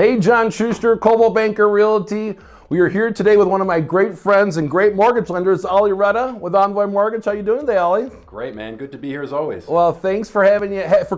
Hey, John Schuster, Coldwell Banker Realty. We are here today with one of my great friends and great mortgage lenders, Retta with Envoy Mortgage. How you doing today, Ollie? Great, man. Good to be here as always. Well, thanks for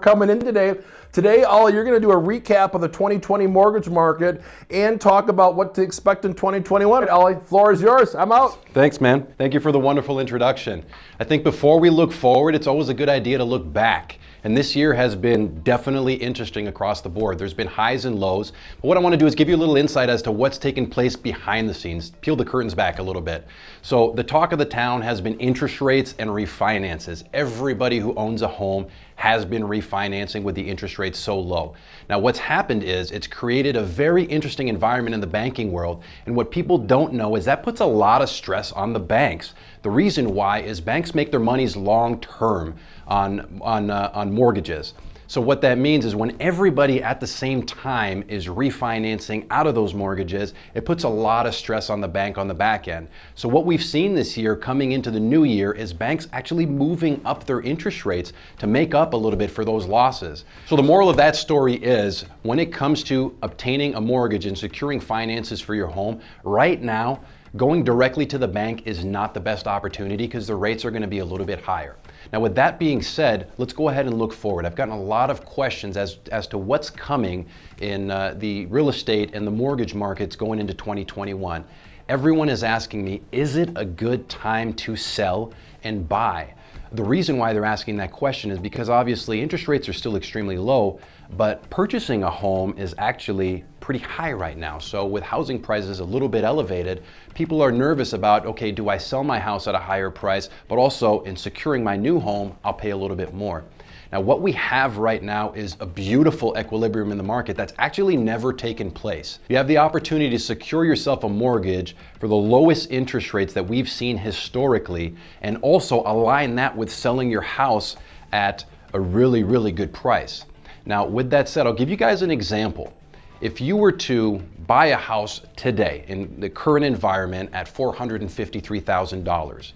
coming in today. Today, Ollie, you're going to do a recap of the 2020 mortgage market and talk about what to expect in 2021. Ollie, floor is yours. I'm out. Thanks, man. Thank you for the wonderful introduction. I think before we look forward, it's always a good idea to look back. And this year has been definitely interesting across the board. There's been highs and lows. But what I want to do is give you a little insight as to what's taken place behind the scenes, peel the curtains back a little bit. So the talk of the town has been interest rates and refinances. Everybody who owns a home has been refinancing with the interest rates so low. Now what's happened is it's created a very interesting environment in the banking world, and what people don't know is that puts a lot of stress on the banks. The reason why is banks make their monies long term on mortgages. So what that means is when everybody at the same time is refinancing out of those mortgages, it puts a lot of stress on the bank on the back end. So what we've seen this year coming into the new year is banks actually moving up their interest rates to make up a little bit for those losses. So the moral of that story is when it comes to obtaining a mortgage and securing finances for your home, right now, going directly to the bank is not the best opportunity because the rates are going to be a little bit higher. Now with that being said, let's go ahead and look forward. I've gotten a lot of questions as to what's coming in the real estate and the mortgage markets going into 2021. Everyone is asking me, is it a good time to sell and buy? The reason why they're asking that question is because obviously interest rates are still extremely low, but purchasing a home is actually pretty high right now. So with housing prices a little bit elevated, people are nervous about, okay, do I sell my house at a higher price, but also in securing my new home, I'll pay a little bit more. Now what we have right now is a beautiful equilibrium in the market that's actually never taken place. You have the opportunity to secure yourself a mortgage for the lowest interest rates that we've seen historically, and also align that with selling your house at a really, really good price. Now with that said, I'll give you guys an example. If you were to buy a house today in the current environment at $453,000,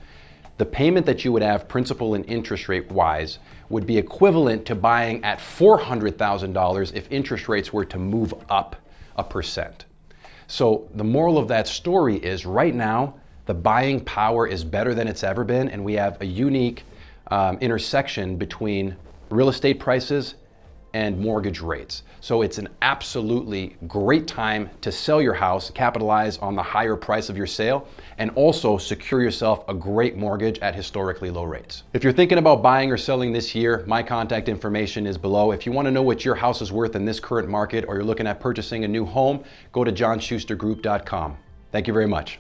the payment that you would have principal and interest rate wise would be equivalent to buying at $400,000 if interest rates were to move up 1%. So the moral of that story is right now, the buying power is better than it's ever been, and we have a unique intersection between real estate prices and mortgage rates. So it's an absolutely great time to sell your house, capitalize on the higher price of your sale, and also secure yourself a great mortgage at historically low rates. If you're thinking about buying or selling this year, my contact information is below. If you want to know what your house is worth in this current market, or you're looking at purchasing a new home, go to johnschustergroup.com. Thank you very much.